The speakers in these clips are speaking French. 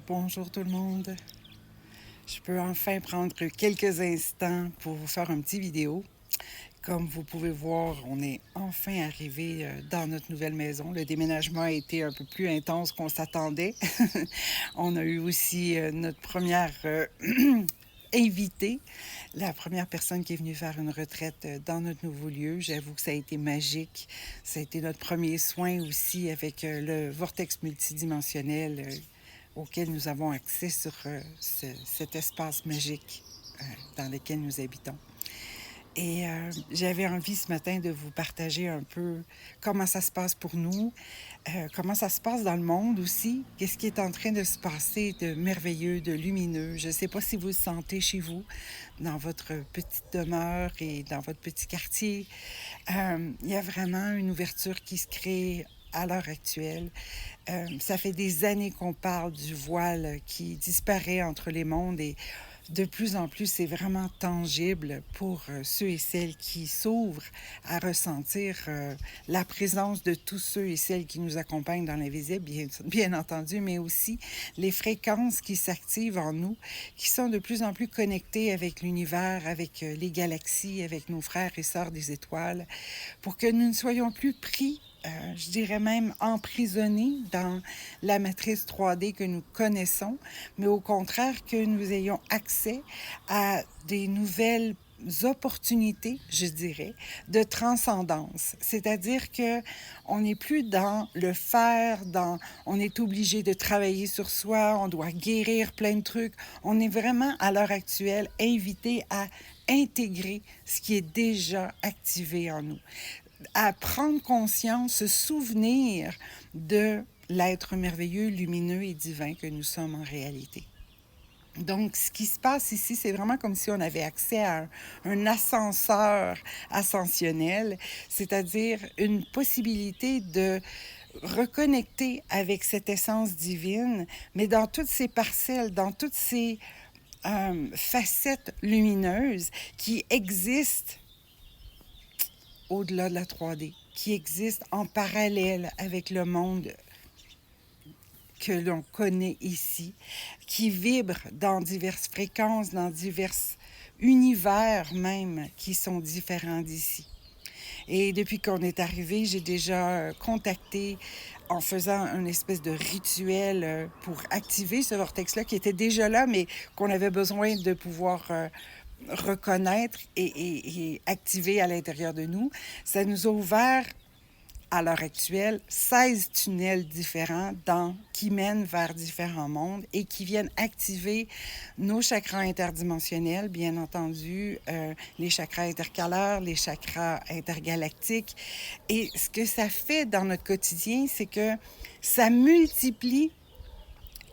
Bonjour tout le monde. Je peux enfin prendre quelques instants pour vous faire une petite vidéo. Comme vous pouvez voir, on est enfin arrivé dans notre nouvelle maison. Le déménagement a été un peu plus intense qu'on s'attendait. On a eu aussi notre première invitée, la première personne qui est venue faire une retraite dans notre nouveau lieu. J'avoue que ça a été magique. Ça a été notre premier soin aussi avec le vortex multidimensionnel auquel nous avons accès sur cet espace magique dans lequel nous habitons. Et j'avais envie ce matin de vous partager un peu comment ça se passe pour nous, comment ça se passe dans le monde aussi, qu'est-ce qui est en train de se passer de merveilleux, de lumineux. Je ne sais pas si vous le sentez chez vous, dans votre petite demeure et dans votre petit quartier. Il y a vraiment une ouverture qui se crée à l'heure actuelle. Ça fait des années qu'on parle du voile qui disparaît entre les mondes et de plus en plus, c'est vraiment tangible pour ceux et celles qui s'ouvrent à ressentir la présence de tous ceux et celles qui nous accompagnent dans l'invisible, bien entendu, mais aussi les fréquences qui s'activent en nous, qui sont de plus en plus connectées avec l'univers, avec les avec nos frères et sœurs des étoiles, pour que nous ne soyons plus pris je dirais même emprisonnés dans la matrice 3D que nous connaissons, mais au contraire que nous ayons accès à des nouvelles opportunités, je dirais, de transcendance. C'est-à-dire que on n'est plus dans le faire, on est obligé de travailler sur soi, on doit guérir plein de trucs. On est vraiment, à l'heure actuelle, invité à intégrer ce qui est déjà activé en nous, à prendre conscience, se souvenir de l'être merveilleux, lumineux et divin que nous sommes en réalité. Donc, ce qui se passe ici, c'est vraiment comme si on avait accès à un ascenseur ascensionnel, c'est-à-dire une possibilité de reconnecter avec cette essence divine, mais dans toutes ces parcelles, dans toutes ces facettes lumineuses qui existent au-delà de la 3D, qui existe en parallèle avec le monde que l'on connaît ici, qui vibre dans diverses fréquences, dans divers univers même qui sont différents d'ici. Et depuis qu'on est arrivé, j'ai déjà contacté en faisant une espèce de rituel pour activer ce vortex-là qui était déjà là, mais qu'on avait besoin de pouvoir reconnaître et activer à l'intérieur de nous. Ça nous a ouvert, à l'heure actuelle, 16 tunnels différents qui mènent vers différents mondes et qui viennent activer nos chakras interdimensionnels, bien entendu, les chakras intercalaires, les chakras intergalactiques. Et ce que ça fait dans notre quotidien, c'est que ça multiplie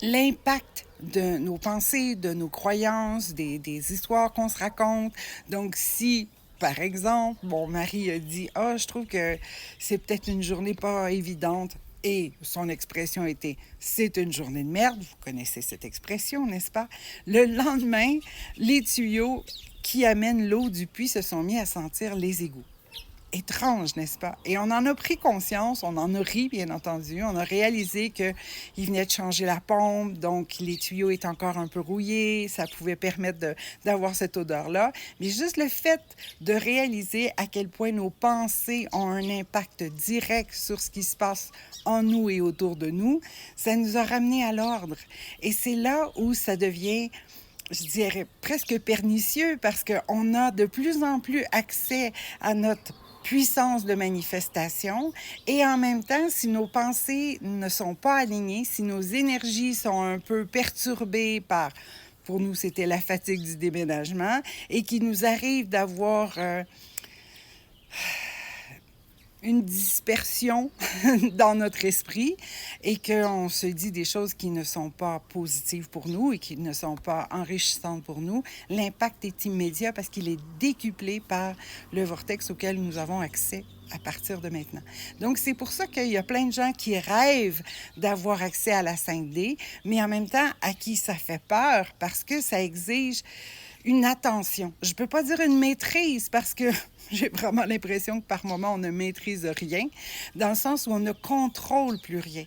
l'impact de nos pensées, de nos croyances, des histoires qu'on se raconte. Donc, si, par exemple, mon mari a dit « Ah, je trouve que c'est peut-être une journée pas évidente », et son expression était « C'est une journée de merde », vous connaissez cette expression, n'est-ce pas? Le lendemain, les tuyaux qui amènent l'eau du puits se sont mis à sentir les égouts. Étrange, n'est-ce pas? Et on en a pris conscience, on en a ri, bien entendu. On a réalisé qu'il venait de changer la pompe, donc les tuyaux étaient encore un peu rouillés, ça pouvait permettre d'avoir cette odeur-là. Mais juste le fait de réaliser à quel point nos pensées ont un impact direct sur ce qui se passe en nous et autour de nous, ça nous a ramenés à l'ordre. Et c'est là où ça devient, je dirais, presque pernicieux parce qu'on a de plus en plus accès à notre puissance de manifestation et en même temps, si nos pensées ne sont pas alignées, si nos énergies sont un peu perturbées par, pour nous, c'était la fatigue du déménagement et qu'il nous arrive d'avoir une dispersion dans notre esprit et qu'on se dit des choses qui ne sont pas positives pour nous et qui ne sont pas enrichissantes pour nous, l'impact est immédiat parce qu'il est décuplé par le vortex auquel nous avons accès à partir de maintenant. Donc, c'est pour ça qu'il y a plein de gens qui rêvent d'avoir accès à la 5D, mais en même temps, à qui ça fait peur parce que ça exige une attention. Je ne peux pas dire une maîtrise parce que J'ai vraiment l'impression que par moment, on ne maîtrise rien, dans le sens où on ne contrôle plus rien.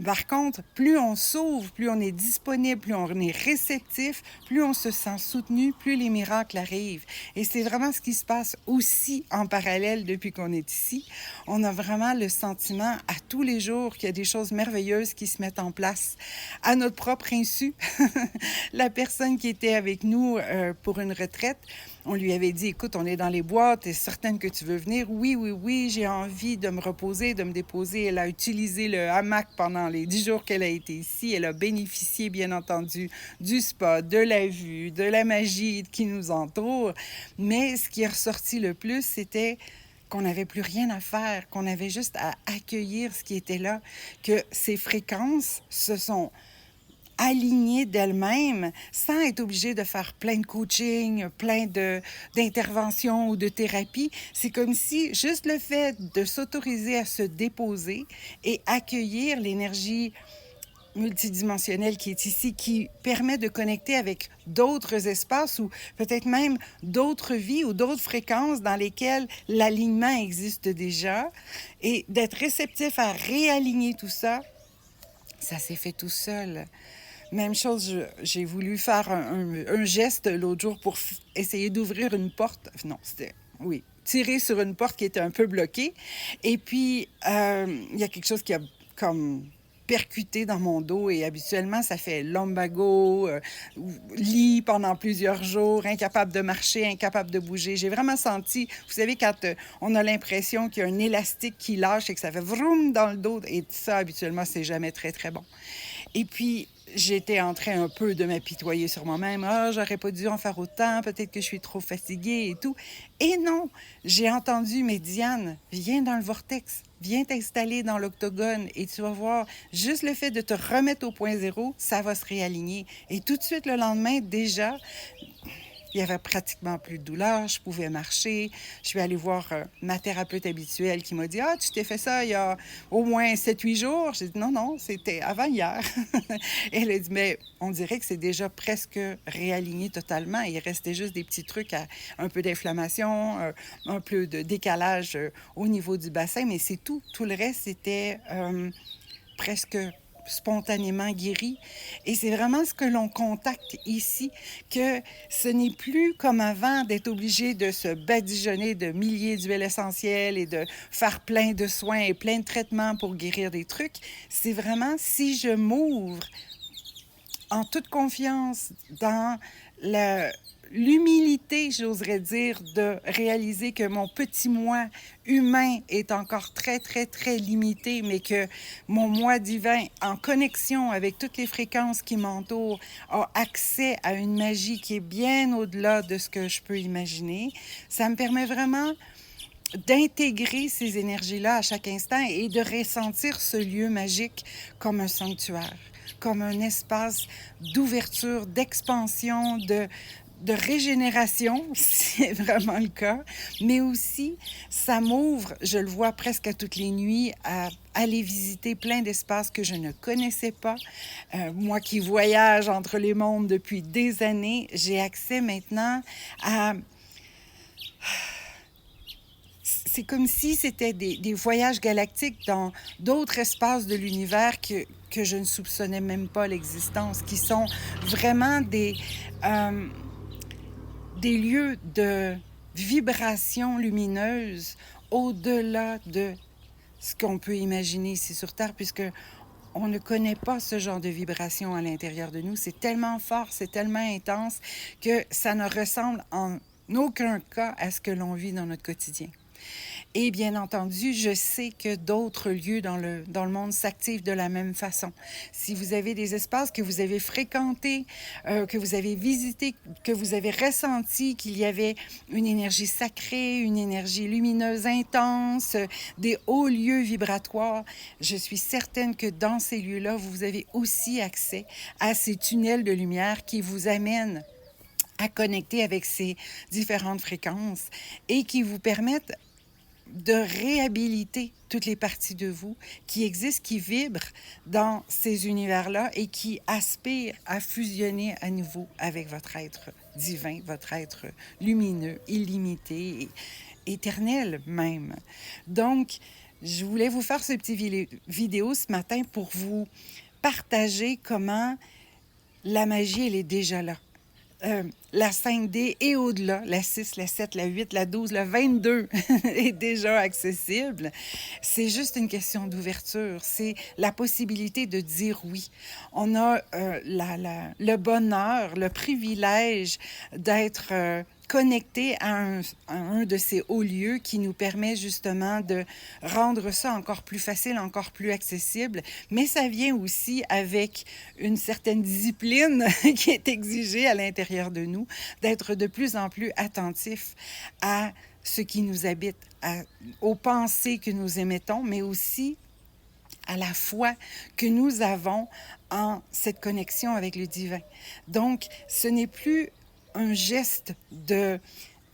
Par contre, plus on s'ouvre, plus on est disponible, plus on est réceptif, plus on se sent soutenu, plus les miracles arrivent. Et c'est vraiment ce qui se passe aussi en parallèle depuis qu'on est ici. On a vraiment le sentiment à tous les jours qu'il y a des choses merveilleuses qui se mettent en place à notre propre insu. La personne qui était avec nous pour une retraite, on lui avait dit, écoute, on est dans les bois, t'es certaine que tu veux venir? Oui, oui, oui, j'ai envie de me reposer, de me déposer. Elle a utilisé le hamac pendant les 10 jours qu'elle a été ici. Elle a bénéficié, bien entendu, du spa, de la vue, de la magie qui nous entoure. Mais ce qui est ressorti le plus, c'était qu'on n'avait plus rien à faire, qu'on avait juste à accueillir ce qui était là, que ces fréquences se sont alignées d'elle-même sans être obligée de faire plein de coaching, d'interventions ou de thérapies. C'est comme si juste le fait de s'autoriser à se déposer et accueillir l'énergie multidimensionnelle qui est ici, qui permet de connecter avec d'autres espaces ou peut-être même d'autres vies ou d'autres fréquences dans lesquelles l'alignement existe déjà, et d'être réceptif à réaligner tout ça, ça s'est fait tout seul. Même chose, j'ai voulu faire un geste l'autre jour pour essayer d'ouvrir une porte. Non, c'était, oui, tirer sur une porte qui était un peu bloquée. Et puis, il y a quelque chose qui a comme percuté dans mon dos et habituellement, ça fait lumbago, lit pendant plusieurs jours, incapable de marcher, incapable de bouger. J'ai vraiment senti, vous savez, quand on a l'impression qu'il y a un élastique qui lâche et que ça fait vroom dans le dos, et ça, habituellement, c'est jamais très, très bon. Et puis, j'étais en train un peu de m'apitoyer sur moi-même. Ah, j'aurais pas dû en faire autant, peut-être que je suis trop fatiguée et tout. Et non, j'ai entendu, mais Diane, viens dans le vortex, viens t'installer dans l'octogone et tu vas voir, juste le fait de te remettre au point zéro, ça va se réaligner. Et tout de suite, le lendemain, déjà, il y avait pratiquement plus de douleur, je pouvais marcher. Je suis allée voir ma thérapeute habituelle qui m'a dit « Ah, tu t'es fait ça il y a au moins 7-8 jours? » J'ai dit « Non, non, c'était avant hier. » Elle a dit « Mais on dirait que c'est déjà presque réaligné totalement. Il restait juste des petits trucs, un peu d'inflammation, un peu de décalage au niveau du bassin, mais c'est tout. Tout le reste, c'était presque spontanément guéri. Et c'est vraiment ce que l'on contacte ici, que ce n'est plus comme avant d'être obligé de se badigeonner de milliers d'huiles essentielles et de faire plein de soins et plein de traitements pour guérir des trucs. C'est vraiment si je m'ouvre en toute confiance dans l'humilité, j'oserais dire, de réaliser que mon petit moi humain est encore très, très, très limité, mais que mon moi divin, en connexion avec toutes les fréquences qui m'entourent, a accès à une magie qui est bien au-delà de ce que je peux imaginer. Ça me permet vraiment d'intégrer ces énergies-là à chaque instant et de ressentir ce lieu magique comme un sanctuaire, comme un espace d'ouverture, d'expansion, de régénération, si c'est vraiment le cas, mais aussi, ça m'ouvre, je le vois presque à toutes les nuits, à aller visiter plein d'espaces que je ne connaissais pas. Moi qui voyage entre les mondes depuis des années, j'ai accès maintenant à... C'est comme si c'était des voyages galactiques dans d'autres espaces de l'univers que je ne soupçonnais même pas l'existence, qui sont vraiment des lieux de vibration lumineuse au-delà de ce qu'on peut imaginer ici sur Terre, puisque on ne connaît pas ce genre de vibration à l'intérieur de nous. C'est tellement fort, c'est tellement intense que ça ne ressemble en aucun cas à ce que l'on vit dans notre quotidien. Et bien entendu, je sais que d'autres lieux dans le monde s'activent de la même façon. Si vous avez des espaces que vous avez fréquentés, que vous avez visités, que vous avez ressenti qu'il y avait une énergie sacrée, une énergie lumineuse intense, des hauts lieux vibratoires, je suis certaine que dans ces lieux-là, vous avez aussi accès à ces tunnels de lumière qui vous amènent à connecter avec ces différentes fréquences et qui vous permettent de réhabiliter toutes les parties de vous qui existent, qui vibrent dans ces univers-là et qui aspirent à fusionner à nouveau avec votre être divin, votre être lumineux, illimité éternelle même. Donc, je voulais vous faire ce petit vidéo ce matin pour vous partager comment la magie, elle est déjà là. La 5D et au-delà, la 6, la 7, la 8, la 12, la 22 est déjà accessible. C'est juste une question d'ouverture. C'est la possibilité de dire oui. On a le bonheur, le privilège d'être connecté à un de ces hauts lieux qui nous permet justement de rendre ça encore plus facile, encore plus accessible. Mais ça vient aussi avec une certaine discipline qui est exigée à l'intérieur de nous, d'être de plus en plus attentif à ce qui nous habite, aux pensées que nous émettons, mais aussi à la foi que nous avons en cette connexion avec le divin. Donc, ce n'est plus un geste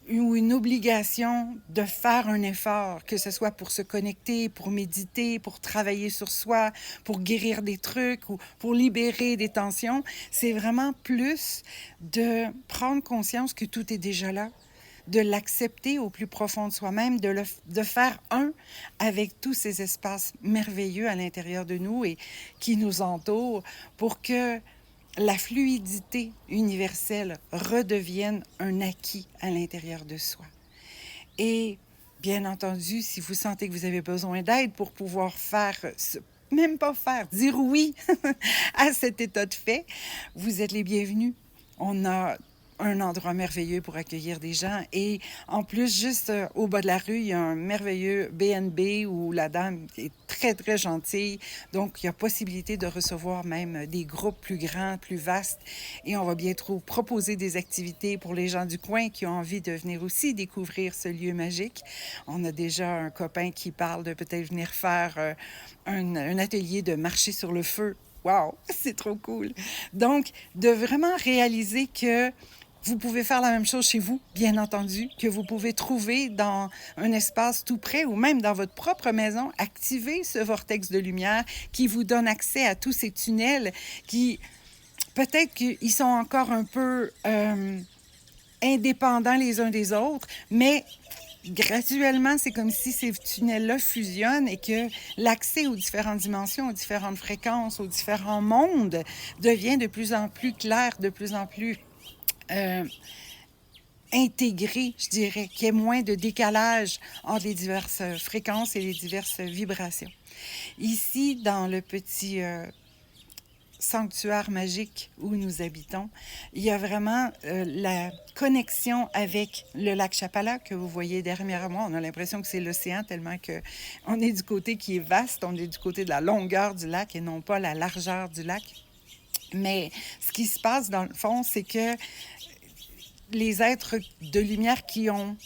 ou une obligation de faire un effort, que ce soit pour se connecter, pour méditer, pour travailler sur soi, pour guérir des trucs ou pour libérer des tensions. C'est vraiment plus de prendre conscience que tout est déjà là, de l'accepter au plus profond de soi-même, de faire un avec tous ces espaces merveilleux à l'intérieur de nous et qui nous entourent pour que la fluidité universelle redevienne un acquis à l'intérieur de soi. Et bien entendu, si vous sentez que vous avez besoin d'aide pour pouvoir dire oui à cet état de fait, vous êtes les bienvenus. On a un endroit merveilleux pour accueillir des gens. Et en plus, juste au bas de la rue, il y a un merveilleux B&B où la dame est très, très gentille. Donc, il y a possibilité de recevoir même des groupes plus grands, plus vastes. Et on va bientôt proposer des activités pour les gens du coin qui ont envie de venir aussi découvrir ce lieu magique. On a déjà un copain qui parle de peut-être venir faire un atelier de marcher sur le feu. Wow, c'est trop cool. Donc, de vraiment réaliser que vous pouvez faire la même chose chez vous, bien entendu, que vous pouvez trouver dans un espace tout près ou même dans votre propre maison, activer ce vortex de lumière qui vous donne accès à tous ces tunnels qui, peut-être qu'ils sont encore un peu indépendants les uns des autres, mais graduellement, c'est comme si ces tunnels-là fusionnent et que l'accès aux différentes dimensions, aux différentes fréquences, aux différents mondes devient de plus en plus clair, de plus en plus intégré, je dirais, qu'il y ait moins de décalage entre les diverses fréquences et les diverses vibrations. Ici, dans le petit sanctuaire magique où nous habitons, il y a vraiment la connexion avec le lac Chapala que vous voyez derrière moi. On a l'impression que c'est l'océan tellement qu'on est du côté qui est vaste, on est du côté de la longueur du lac et non pas la largeur du lac. Mais ce qui se passe dans le fond, c'est que les êtres de lumière qui ont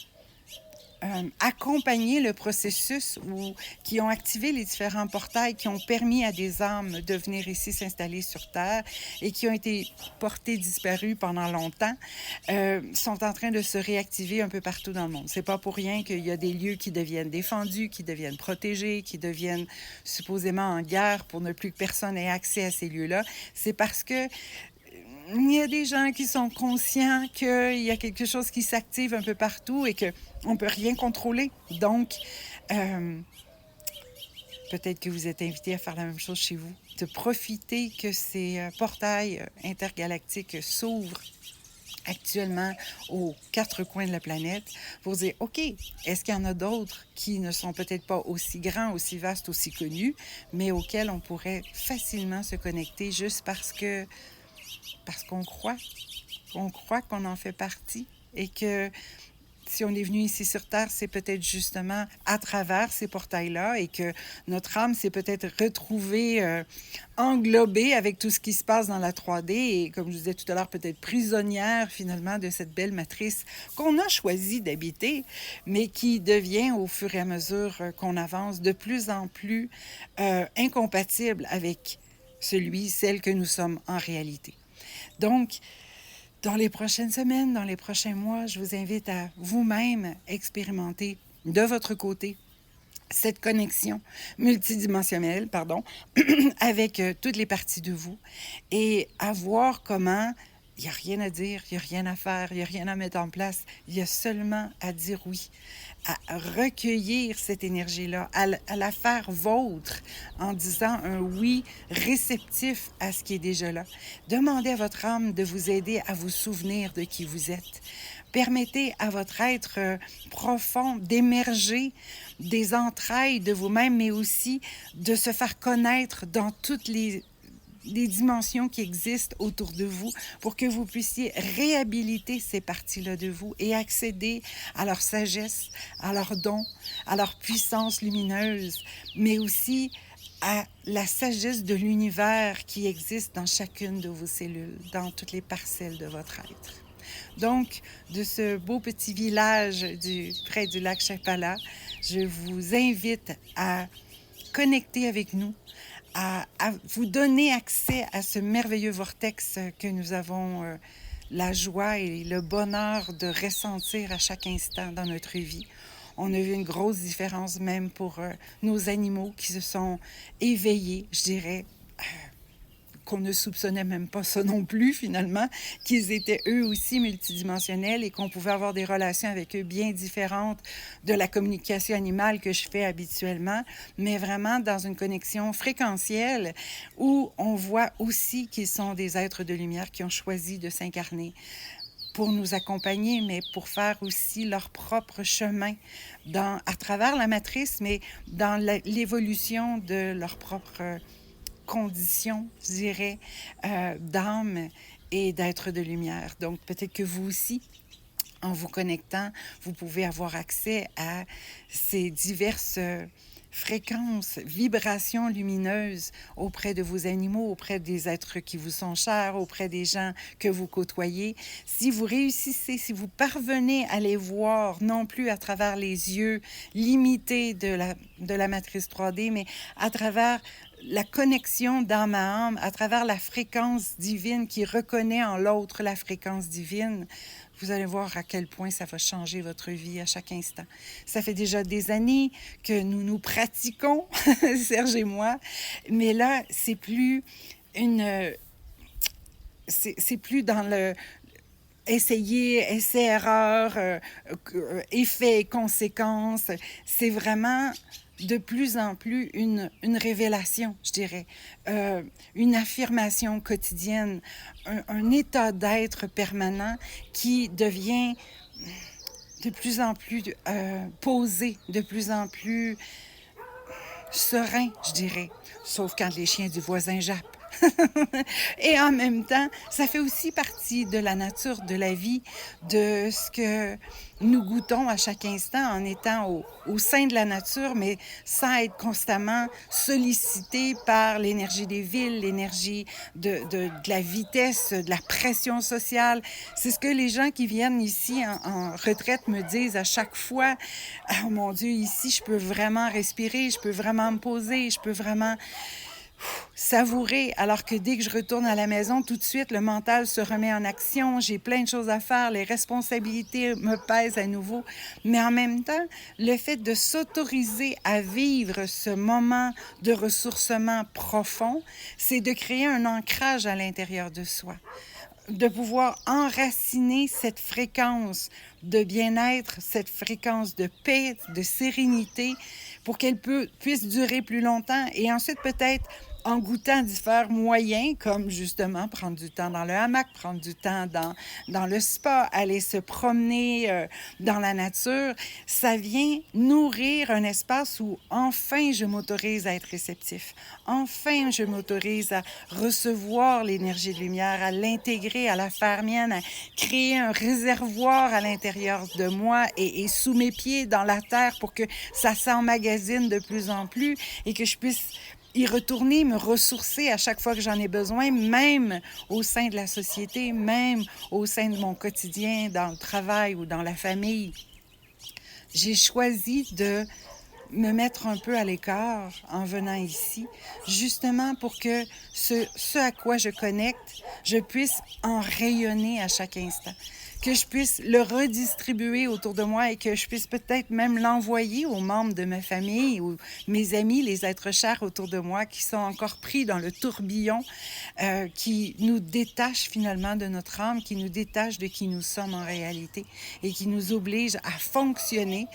accompagné le processus ou qui ont activé les différents portails qui ont permis à des âmes de venir ici s'installer sur Terre et qui ont été portés disparus pendant longtemps, sont en train de se réactiver un peu partout dans le monde. C'est pas pour rien qu'il y a des lieux qui deviennent défendus, qui deviennent protégés, qui deviennent supposément en guerre pour ne plus que personne ait accès à ces lieux-là. C'est parce que il y a des gens qui sont conscients qu'il y a quelque chose qui s'active un peu partout et qu'on ne peut rien contrôler. Donc, peut-être que vous êtes invité à faire la même chose chez vous, de profiter que ces portails intergalactiques s'ouvrent actuellement aux 4 coins de la planète pour dire, OK, est-ce qu'il y en a d'autres qui ne sont peut-être pas aussi grands, aussi vastes, aussi connus, mais auxquels on pourrait facilement se connecter juste parce qu'on croit qu'on en fait partie et que si on est venu ici sur Terre, c'est peut-être justement à travers ces portails-là et que notre âme s'est peut-être retrouvée englobée avec tout ce qui se passe dans la 3D et, comme je disais tout à l'heure, peut-être prisonnière finalement de cette belle matrice qu'on a choisi d'habiter, mais qui devient au fur et à mesure qu'on avance de plus en plus incompatible avec celle que nous sommes en réalité. Donc, dans les prochaines semaines, dans les prochains mois, je vous invite à vous-même expérimenter de votre côté cette connexion multidimensionnelle, avec toutes les parties de vous et à voir comment il n'y a rien à dire, il n'y a rien à faire, il n'y a rien à mettre en place, il y a seulement à dire oui à recueillir cette énergie-là, à la faire vôtre en disant un oui réceptif à ce qui est déjà là. Demandez à votre âme de vous aider à vous souvenir de qui vous êtes. Permettez à votre être profond d'émerger des entrailles de vous-même, mais aussi de se faire connaître dans toutes les dimensions qui existent autour de vous pour que vous puissiez réhabiliter ces parties-là de vous et accéder à leur sagesse, à leurs dons, à leur puissance lumineuse, mais aussi à la sagesse de l'univers qui existe dans chacune de vos cellules, dans toutes les parcelles de votre être. Donc, de ce beau petit village près du lac Chapala, je vous invite à connecter avec nous, à vous donner accès à ce merveilleux vortex que nous avons la joie et le bonheur de ressentir à chaque instant dans notre vie. On a vu une grosse différence même pour nos animaux qui se sont éveillés, je dirais, qu'on ne soupçonnait même pas ça non plus, finalement, qu'ils étaient eux aussi multidimensionnels et qu'on pouvait avoir des relations avec eux bien différentes de la communication animale que je fais habituellement, mais vraiment dans une connexion fréquentielle où on voit aussi qu'ils sont des êtres de lumière qui ont choisi de s'incarner pour nous accompagner, mais pour faire aussi leur propre chemin à travers la matrice, mais dans l'évolution de leur propre conditions, je dirais, d'âme et d'être de lumière. Donc, peut-être que vous aussi, en vous connectant, vous pouvez avoir accès à ces diverses fréquences, vibrations lumineuses auprès de vos animaux, auprès des êtres qui vous sont chers, auprès des gens que vous côtoyez. Si vous réussissez, si vous parvenez à les voir, non plus à travers les yeux limités de la matrice 3D, mais à travers la connexion d'âme à âme, à travers la fréquence divine qui reconnaît en l'autre la fréquence divine, vous allez voir à quel point ça va changer votre vie à chaque instant. Ça fait déjà des années que nous pratiquons, Serge et moi, mais là, c'est plus c'est plus dans le essayer, essai-erreur, effet et conséquences. C'est vraiment de plus en plus une révélation, je dirais, une affirmation quotidienne, un état d'être permanent qui devient de plus en plus posé, de plus en plus serein, je dirais, sauf quand les chiens du voisin jappent. Et en même temps, ça fait aussi partie de la nature de la vie, de ce que nous goûtons à chaque instant en étant au sein de la nature, mais sans être constamment sollicité par l'énergie des villes, l'énergie de la vitesse, de la pression sociale. C'est ce que les gens qui viennent ici en retraite me disent à chaque fois. Oh mon Dieu, ici, je peux vraiment respirer, je peux vraiment me poser, je peux vraiment savourer, alors que dès que je retourne à la maison, tout de suite, le mental se remet en action, j'ai plein de choses à faire, les responsabilités me pèsent à nouveau. Mais en même temps, le fait de s'autoriser à vivre ce moment de ressourcement profond, c'est de créer un ancrage à l'intérieur de soi, de pouvoir enraciner cette fréquence de bien-être, cette fréquence de paix, de sérénité, pour qu'elle puisse durer plus longtemps et ensuite peut-être en goûtant divers moyens, comme justement prendre du temps dans le hamac, prendre du temps dans le spa, aller se promener dans la nature, ça vient nourrir un espace où enfin je m'autorise à être réceptif. Enfin, je m'autorise à recevoir l'énergie de lumière, à l'intégrer, à la faire mienne, à créer un réservoir à l'intérieur de moi et sous mes pieds dans la terre pour que ça s'emmagasine de plus en plus et que je puisse y retourner, me ressourcer à chaque fois que j'en ai besoin, même au sein de la société, même au sein de mon quotidien, dans le travail ou dans la famille. J'ai choisi de me mettre un peu à l'écart en venant ici, justement pour que ce à quoi je connecte, je puisse en rayonner à chaque instant. que je puisse le redistribuer autour de moi et que je puisse peut-être même l'envoyer aux membres de ma famille ou mes amis, les êtres chers autour de moi qui sont encore pris dans le tourbillon qui nous détache finalement de notre âme, qui nous détache de qui nous sommes en réalité et qui nous oblige à fonctionner.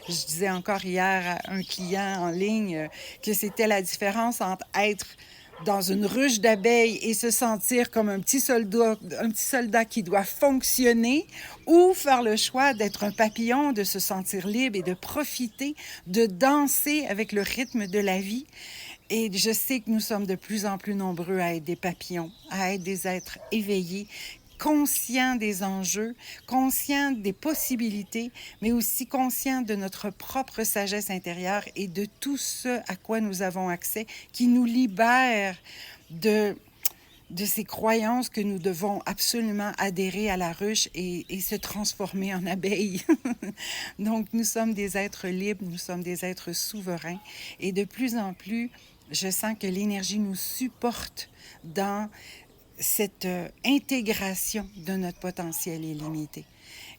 Je disais encore hier à un client en ligne que c'était la différence entre être dans une ruche d'abeilles et se sentir comme un petit soldat qui doit fonctionner, ou faire le choix d'être un papillon, de se sentir libre et de profiter, de danser avec le rythme de la vie. Et je sais que nous sommes de plus en plus nombreux à être des papillons, à être des êtres éveillés, conscients des enjeux, conscients des possibilités, mais aussi conscients de notre propre sagesse intérieure et de tout ce à quoi nous avons accès, qui nous libère de ces croyances que nous devons absolument adhérer à la ruche et se transformer en abeilles. Donc, nous sommes des êtres libres, nous sommes des êtres souverains. Et de plus en plus, je sens que l'énergie nous supporte dans cette intégration de notre potentiel illimité.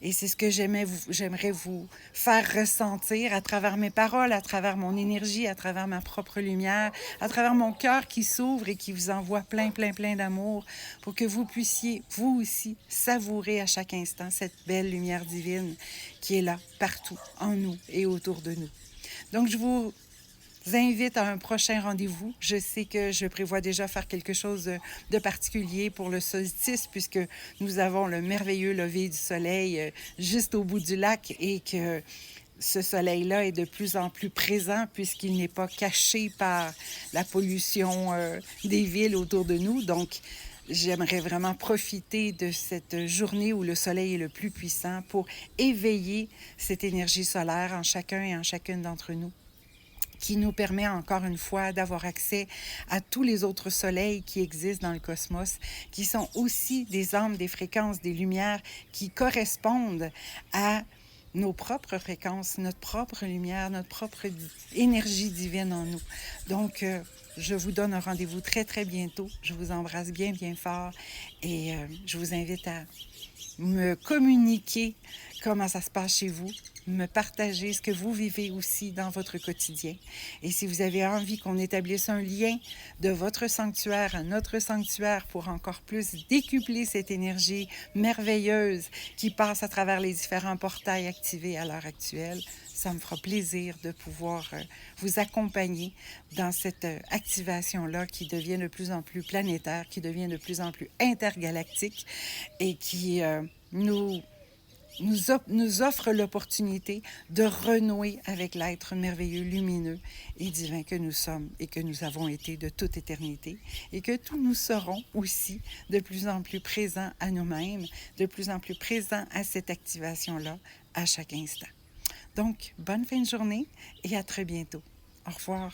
Et c'est ce que j'aimerais vous faire ressentir à travers mes paroles, à travers mon énergie, à travers ma propre lumière, à travers mon cœur qui s'ouvre et qui vous envoie plein, plein, plein d'amour pour que vous puissiez, vous aussi, savourer à chaque instant cette belle lumière divine qui est là, partout, en nous et autour de nous. Donc, je vous invite à un prochain rendez-vous. Je sais que je prévois déjà faire quelque chose de particulier pour le solstice puisque nous avons le merveilleux lever du soleil juste au bout du lac et que ce soleil-là est de plus en plus présent puisqu'il n'est pas caché par la pollution des villes autour de nous. Donc, j'aimerais vraiment profiter de cette journée où le soleil est le plus puissant pour éveiller cette énergie solaire en chacun et en chacune d'entre nous, qui nous permet encore une fois d'avoir accès à tous les autres soleils qui existent dans le cosmos, qui sont aussi des âmes, des fréquences, des lumières qui correspondent à nos propres fréquences, notre propre lumière, notre propre énergie divine en nous. Donc, je vous donne un rendez-vous très, très bientôt. Je vous embrasse bien, bien fort et je vous invite à me communiquer comment ça se passe chez vous, me partager ce que vous vivez aussi dans votre quotidien. Et si vous avez envie qu'on établisse un lien de votre sanctuaire à notre sanctuaire pour encore plus décupler cette énergie merveilleuse qui passe à travers les différents portails activés à l'heure actuelle, ça me fera plaisir de pouvoir vous accompagner dans cette activation-là qui devient de plus en plus planétaire, qui devient de plus en plus intergalactique et qui nous offre l'opportunité de renouer avec l'être merveilleux, lumineux et divin que nous sommes et que nous avons été de toute éternité et que tous nous serons aussi de plus en plus présents à nous-mêmes, de plus en plus présents à cette activation-là à chaque instant. Donc, bonne fin de journée et à très bientôt. Au revoir.